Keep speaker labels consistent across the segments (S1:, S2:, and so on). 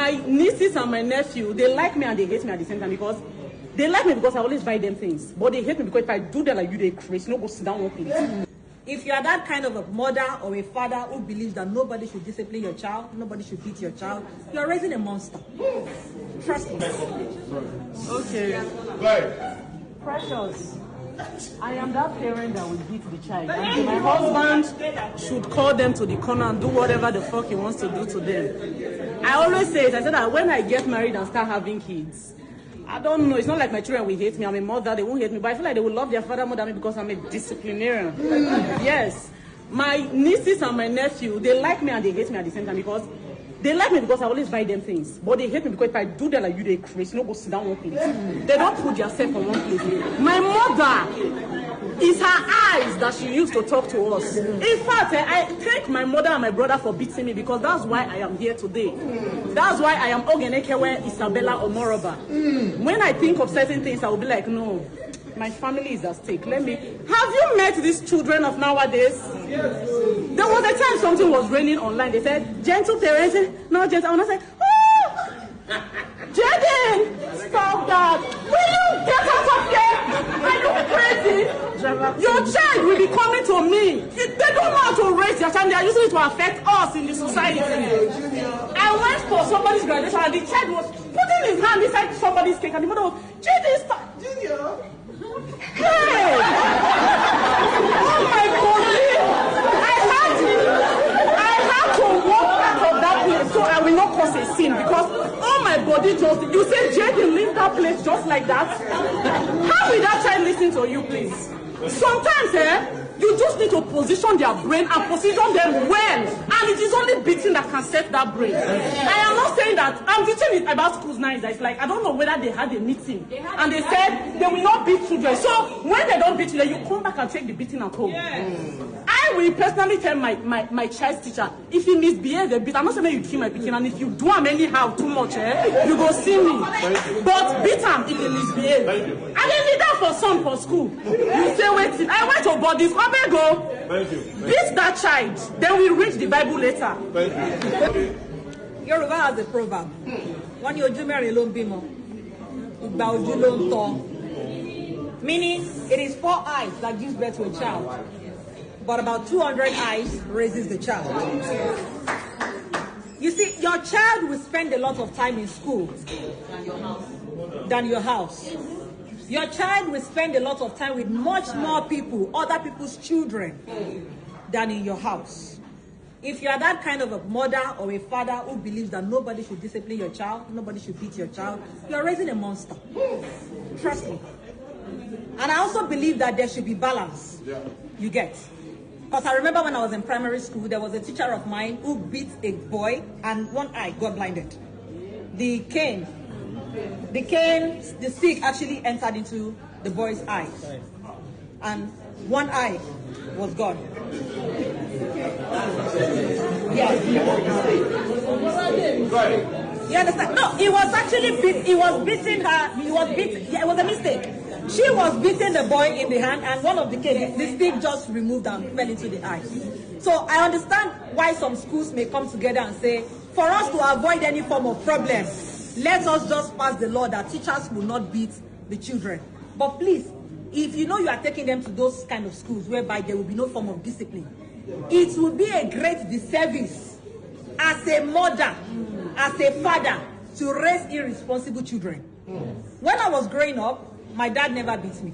S1: My nieces and my nephew, they like me and they hate me at the same time, because they like me because I always buy them things, but they hate me because if I do that like you, they crazy. No, go sit down one place.
S2: If you are that kind of a mother or a father who believes that nobody should discipline your child, nobody should beat your child, you are raising a monster. Trust me.
S1: Okay.
S3: Right.
S1: Precious, I am that parent that will beat the child. And my husband should call them to the corner and do whatever the fuck he wants to do to them. I always say it. I said that when I get married and start having kids, I don't know. It's not like my children will hate me. I'm a mother. They won't hate me. But I feel like they will love their father more than me because I'm a disciplinarian. Yes. My nieces and my nephew, they like me and they hate me at the same time, because they like me because I always buy them things. But they hate me because if I do that like you, they crazy. No, go sit down one place. They don't put themselves on one place. My mother, it's her eyes that she used to talk to us. In fact, I thank my mother and my brother for beating me, because that's why I am here today. That's why I am Ogenekewe Isabella Omoroba. When I think of certain things, I will be like, no, my family is at stake. Have you met these children of nowadays? Yes. There was a time something was raining online. They said, gentle parenting, no gentle. And I said, oh, Jaden, stop that. Will you get out of here? Are you crazy? Your child will be coming to me. They don't know how to raise their child. They are using it to affect us in the society. I went for somebody's graduation and the child was putting his hand inside somebody's cake and the mother was, Jaden, stop. Junior. Hey! Oh my God! I had to walk out of that place so I will not cause a scene, because all my body just, you say Jaden, leave that place just like that? How will that child listen to you, please? Sometimes, you just need to position their brain and position them well. And it is only beating that can set that brain. I am not saying that. I'm teaching it about schools now. It's like, I don't know whether they had a meeting. And they said they will not beat children. So when they don't beat children, you come back and take the beating at home. I will personally tell my child's teacher, if he misbehaves a bit, I'm not saying you kill my picking, and if you do him anyhow too much, you go see me. But beat him if he misbehaves. And then leave that for son for school. You say, wait, I went to bodies. Go.
S3: Thank you.
S1: Beat that child. Then we read the Bible later.
S3: Thank you.
S2: Yoruba has a proverb. When you do marry alone bimo, meaning it is 4 eyes that gives birth to a child, but about 200 eyes raises the child. You see, your child will spend a lot of time in school than your house. Your child will spend a lot of time with much more people, other people's children, than in your house. If you are that kind of a mother or a father who believes that nobody should discipline your child, nobody should beat your child, you are raising a monster. Trust me. And I also believe that there should be balance. You get. Because I remember when I was in primary school, there was a teacher of mine who beat a boy and one eye got blinded. The stick actually entered into the boy's eye, and one eye was gone. Yes. You understand? No, he was actually he was beating her. Yeah, it was a mistake. She was beating the boy in the hand, and one of the kids, the stick just removed and fell into the eye. So I understand why some schools may come together and say, for us to avoid any form of problem, let us just pass the law that teachers will not beat the children. But please, if you know you are taking them to those kind of schools whereby there will be no form of discipline, it will be a great disservice as a mother, as a father, to raise irresponsible children. When I was growing up, my dad never beat me.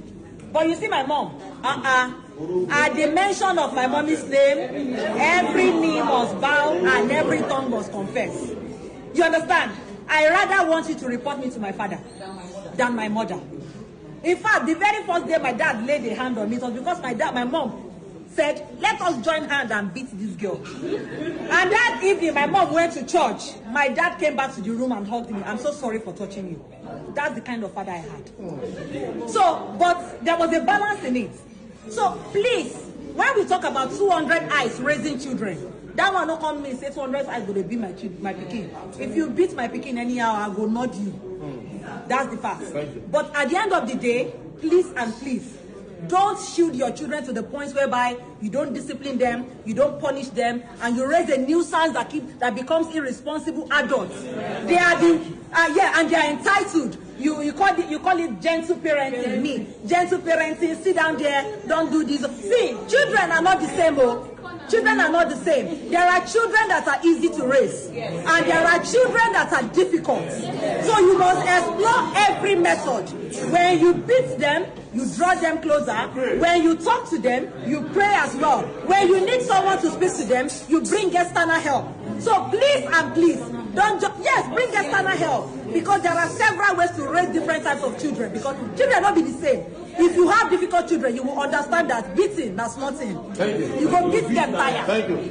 S2: But you see my mom, at the mention of my mommy's name, every knee must bow and every tongue must confess. You understand? I rather want you to report me to my father than my mother. In fact, the very first day my dad laid a hand on me, it was because my mom said, let us join hands and beat this girl. And that evening, my mom went to church. My dad came back to the room and hugged me. I'm so sorry for touching you. That's the kind of father I had. So, but there was a balance in it. So, please, when we talk about 200 eyes raising children, that one don't come and say 200 eyes going to be my pikin. If you beat my pikin anyhow, I will nod you. That's the fact. But at the end of the day, please and please, Don't shield your children to the point whereby you don't discipline them, you don't punish them, and you raise a nuisance that becomes irresponsible adults. They are and they are entitled. You call it gentle parenting. Me, gentle parenting. Sit down there, don't do this. See, children are not the same. Children are not the same. There are children that are easy to raise, and there are children that are difficult. So you must explore every method. When you beat them, you draw them closer. When you talk to them, you pray as well. When you need someone to speak to them, you bring external help. So please and please, don't just, yes, bring external help, because there are several ways to raise different types of children, because children not be the same. If you have difficult children, you will understand that beating, that's nothing.
S3: Thank you.
S2: You go beat them tired.
S3: Thank you.